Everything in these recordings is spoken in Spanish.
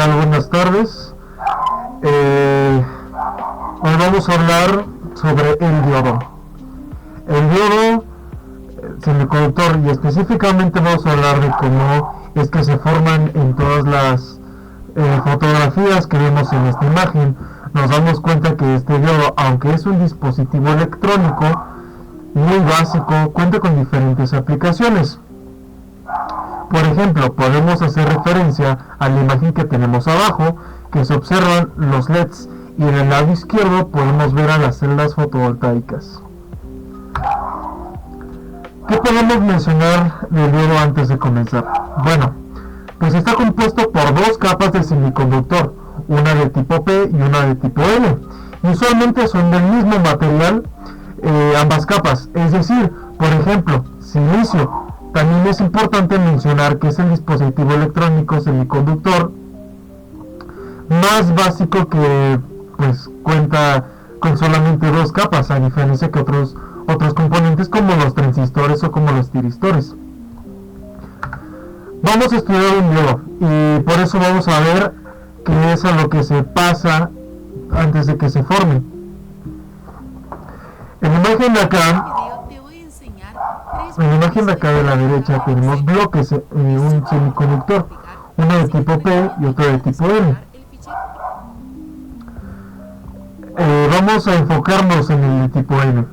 tal? Buenas tardes. Hoy vamos a hablar sobre el diodo. El diodo semiconductor, y específicamente vamos a hablar de cómo es que se forman en todas las fotografías que vemos en esta imagen. Nos damos cuenta que este diodo, aunque es un dispositivo electrónico muy básico, cuenta con diferentes aplicaciones. Por ejemplo, podemos hacer referencia a la imagen que tenemos abajo, que se observan los LEDs, y en el lado izquierdo podemos ver a las celdas fotovoltaicas. ¿Qué podemos mencionar del diodo antes de comenzar? Bueno, pues está compuesto por dos capas de semiconductor, una de tipo P y una de tipo N. Y usualmente son del mismo material ambas capas, es decir, por ejemplo, silicio. También es importante mencionar que es el dispositivo electrónico semiconductor más básico que pues cuenta con solamente dos capas, a diferencia que otros componentes como los transistores o como los tiristores. Vamos a estudiar un diodo y por eso vamos a ver qué es a lo que se pasa antes de que se forme. En la imagen de acá de la derecha tenemos bloques en un semiconductor, uno de tipo P y otro de tipo N. Vamos a enfocarnos en el de tipo N.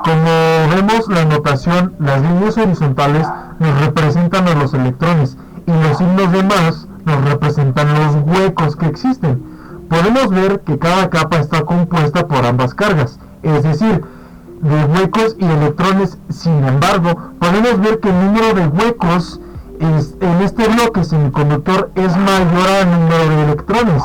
Como vemos la notación, las líneas horizontales nos representan a los electrones y los signos de más nos representan los huecos que existen. Podemos ver que cada capa está compuesta por ambas cargas, es decir, de huecos y electrones. Sin embargo, podemos ver que el número de huecos en este bloque semiconductor es mayor al número de electrones.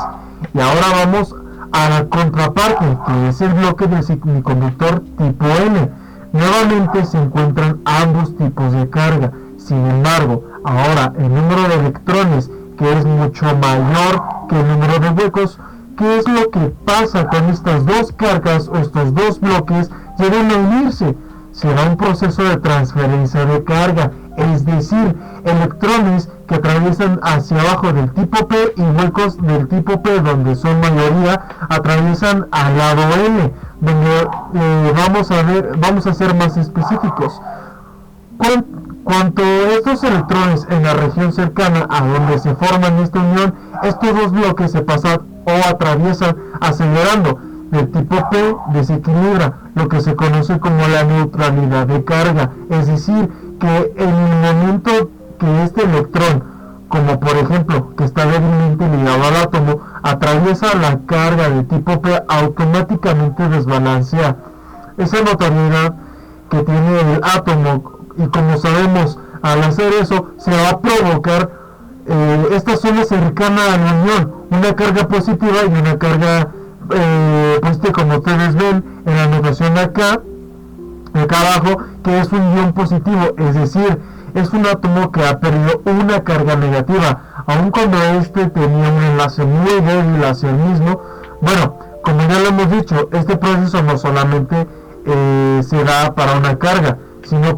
Y ahora vamos a la contraparte, que es el bloque del semiconductor tipo N. Nuevamente se encuentran ambos tipos de carga. Sin embargo, ahora el número de electrones, que es mucho mayor que el número de huecos. ¿Qué es lo que pasa con estas dos cargas o estos dos bloques? Llegan a unirse. Se da un proceso de transferencia de carga, es decir, electrones que atraviesan hacia abajo del tipo P y huecos del tipo P, donde son mayoría, atraviesan al lado N, donde vamos a ser más específicos. Cuanto estos electrones en la región cercana a donde se forman esta unión, estos dos bloques se pasan o atraviesan acelerando. Del tipo P desequilibra, lo que se conoce como la neutralidad de carga, es decir, que en el momento que este electrón, como por ejemplo que está débilmente ligado al átomo, atraviesa la carga de tipo P, automáticamente desbalancea esa neutralidad que tiene el átomo, y como sabemos, al hacer eso se va a provocar esta zona cercana a la unión, una carga positiva y una carga como ustedes ven en la notación de acá abajo, que es un ion positivo, es decir, es un átomo que ha perdido una carga negativa, aun cuando este tenía un enlace muy débil hacia el mismo. Bueno, como ya lo hemos dicho, este proceso no solamente se da para una carga, sino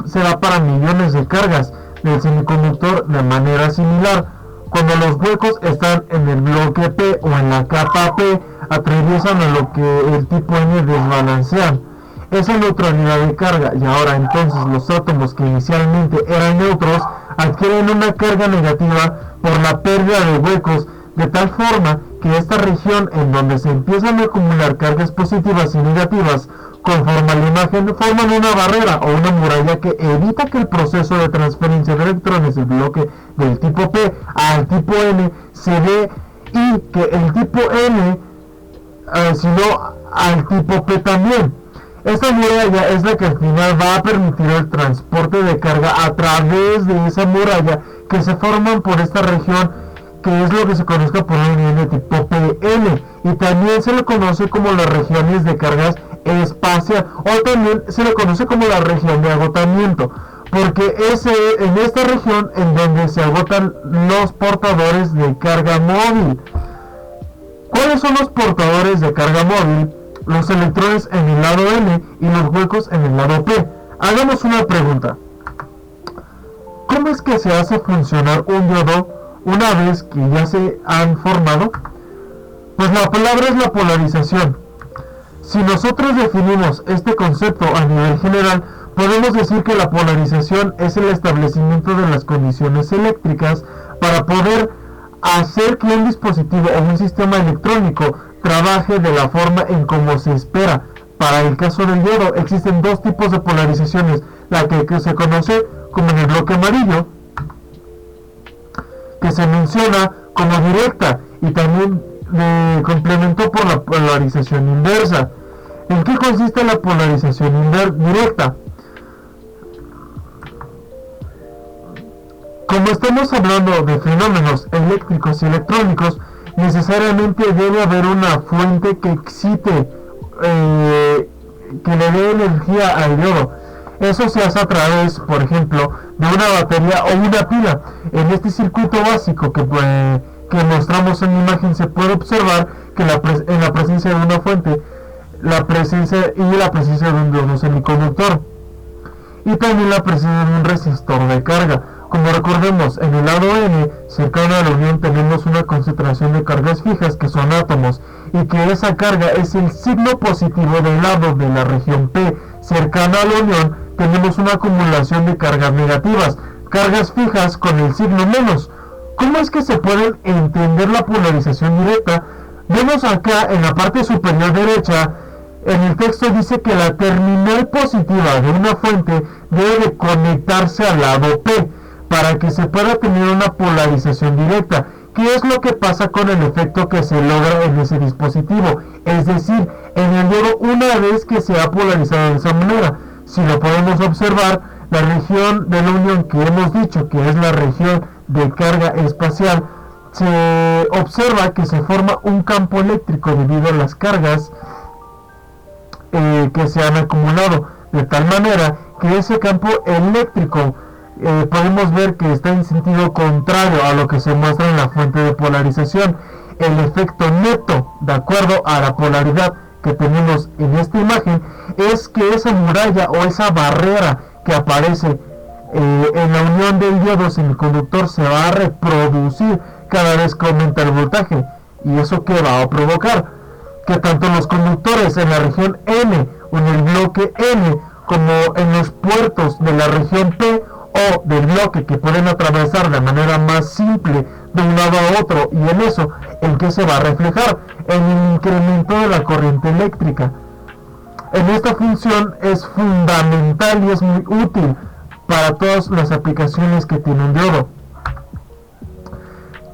se da para millones de cargas del semiconductor de manera similar. Cuando los huecos están en el bloque P o en la capa P, atraviesan a lo que el tipo N desbalancean esa neutralidad de carga, y ahora entonces los átomos que inicialmente eran neutros adquieren una carga negativa por la pérdida de huecos, de tal forma que esta región en donde se empiezan a acumular cargas positivas y negativas conforme a la imagen forman una barrera o una muralla que evita que el proceso de transferencia de electrones del bloque del tipo P al tipo N se dé, y que el tipo N sino al tipo P también. Esta muralla es la que al final va a permitir el transporte de carga a través de esa muralla que se forman por esta región, que es lo que se conozca por una unión de tipo PN, y también se le conoce como las regiones de cargas espacial, o también se le conoce como la región de agotamiento, porque es en esta región en donde se agotan los portadores de carga móvil. ¿Cuáles son los portadores de carga móvil? Los electrones en el lado N y los huecos en el lado P. Hagamos una pregunta. ¿Cómo es que se hace funcionar un diodo una vez que ya se han formado? Pues la palabra es la polarización. Si nosotros definimos este concepto a nivel general, podemos decir que la polarización es el establecimiento de las condiciones eléctricas para poder hacer que un dispositivo o un sistema electrónico trabaje de la forma en como se espera. Para el caso del diodo existen dos tipos de polarizaciones, la que se conoce como en el bloque amarillo, que se menciona como directa, y también complementó por la polarización inversa. ¿En qué consiste la polarización directa? Como estamos hablando de fenómenos eléctricos y electrónicos, necesariamente debe haber una fuente que excite, que le dé energía al diodo. Eso se hace a través, por ejemplo, de una batería o una pila. En este circuito básico que mostramos en la imagen se puede observar que en la presencia de una fuente, la presencia de un diodo semiconductor, y también la presencia de un resistor de carga. Como recordemos, en el lado N, cercano a la unión, tenemos una concentración de cargas fijas que son átomos, y que esa carga es el signo positivo del lado de la región P. Cercano a la unión, tenemos una acumulación de cargas negativas, cargas fijas con el signo menos. ¿Cómo es que se puede entender la polarización directa? Vemos acá en la parte superior derecha, en el texto dice que la terminal positiva de una fuente debe de conectarse al lado P para que se pueda tener una polarización directa. ¿Qué es lo que pasa con el efecto que se logra en ese dispositivo? Es decir, en el diodo, una vez que se ha polarizado de esa manera, si lo podemos observar, la región de la unión que hemos dicho que es la región de carga espacial, se observa que se forma un campo eléctrico debido a las cargas que se han acumulado, de tal manera que ese campo eléctrico podemos ver que está en sentido contrario a lo que se muestra en la fuente de polarización. El efecto neto, de acuerdo a la polaridad que tenemos en esta imagen, es que esa muralla o esa barrera que aparece en la unión del diodo semiconductor se va a reproducir cada vez que aumenta el voltaje. ¿Y eso qué va a provocar? Que tanto los conductores en la región N o en el bloque N, como en los puertos de la región P o del bloque que pueden atravesar de manera más simple de un lado a otro, y en eso, ¿en qué se va a reflejar? En el incremento de la corriente eléctrica. En esta función es fundamental y es muy útil para todas las aplicaciones que tiene un diodo.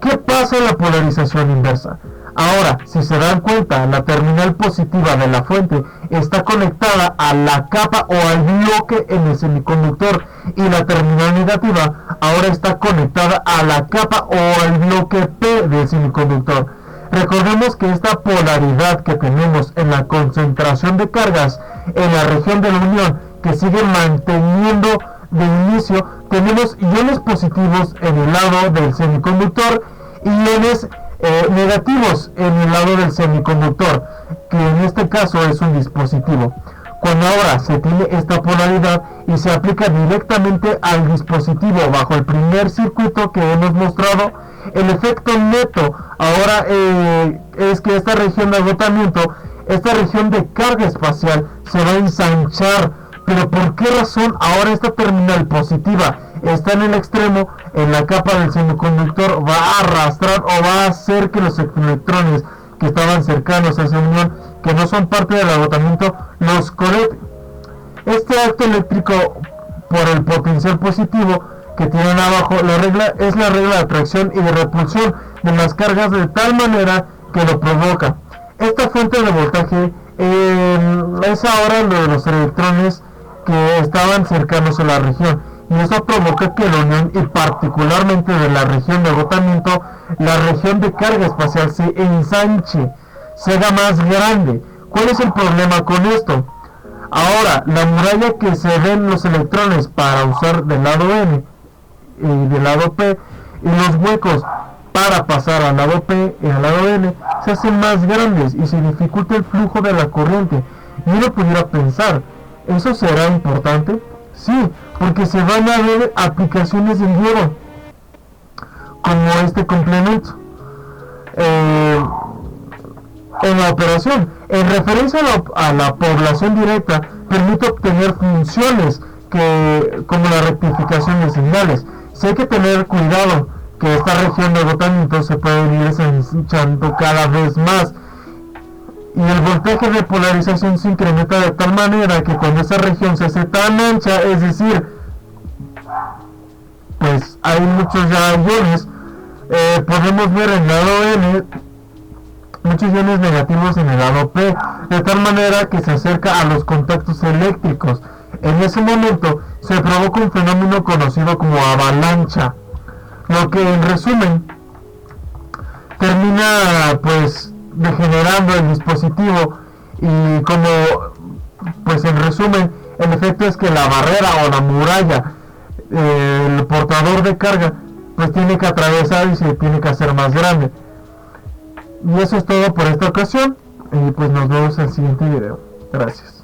¿Qué pasa en la polarización inversa? Ahora, si se dan cuenta, la terminal positiva de la fuente está conectada a la capa o al bloque en el semiconductor, y la terminal negativa ahora está conectada a la capa o al bloque P del semiconductor. Recordemos que esta polaridad que tenemos en la concentración de cargas en la región de la unión, que sigue manteniendo de inicio, tenemos iones positivos en el lado del semiconductor y iones negativos en el lado del semiconductor, que en este caso es un dispositivo. Cuando ahora se tiene esta polaridad y se aplica directamente al dispositivo bajo el primer circuito que hemos mostrado, el efecto neto ahora es que esta región de agotamiento, esta región de carga espacial, se va a ensanchar. Pero ¿por qué razón ahora esta terminal positiva está en el extremo, en la capa del semiconductor? Va a arrastrar o va a hacer que los electrones que estaban cercanos a esa unión, que no son parte del agotamiento, los conecte. Este acto eléctrico, por el potencial positivo que tienen abajo, es la regla de atracción y de repulsión de las cargas, de tal manera que lo provoca. Esta fuente de voltaje es ahora lo de los electrones que estaban cercanos a la región, y eso provoca que la unión, y particularmente de la región de agotamiento, la región de carga espacial se ensanche, se haga más grande. ¿Cuál es el problema con esto? Ahora, la muralla que se ven los electrones para usar del lado N y del lado P, y los huecos para pasar al lado P y al lado N, se hacen más grandes y se dificulta el flujo de la corriente. Y uno pudiera pensar, ¿eso será importante? Sí, porque se van a ver aplicaciones del diodo. como este complemento en la operación. En referencia a la población directa, permite obtener funciones como la rectificación de señales. Si hay que tener cuidado que esta región de agotamiento se puede ir ensanchando cada vez más, y el voltaje de polarización se incrementa de tal manera que cuando esa región se hace tan ancha, es decir, pues hay muchos ya iones, podemos ver en el lado N muchos iones negativos en el lado P, de tal manera que se acerca a los contactos eléctricos. En ese momento se provoca un fenómeno conocido como avalancha, lo que en resumen termina pues degenerando el dispositivo, y como pues en resumen el efecto es que la barrera o la muralla, el portador de carga, pues tiene que atravesar y se tiene que hacer más grande. Y eso es todo por esta ocasión, y pues nos vemos en el siguiente video. Gracias.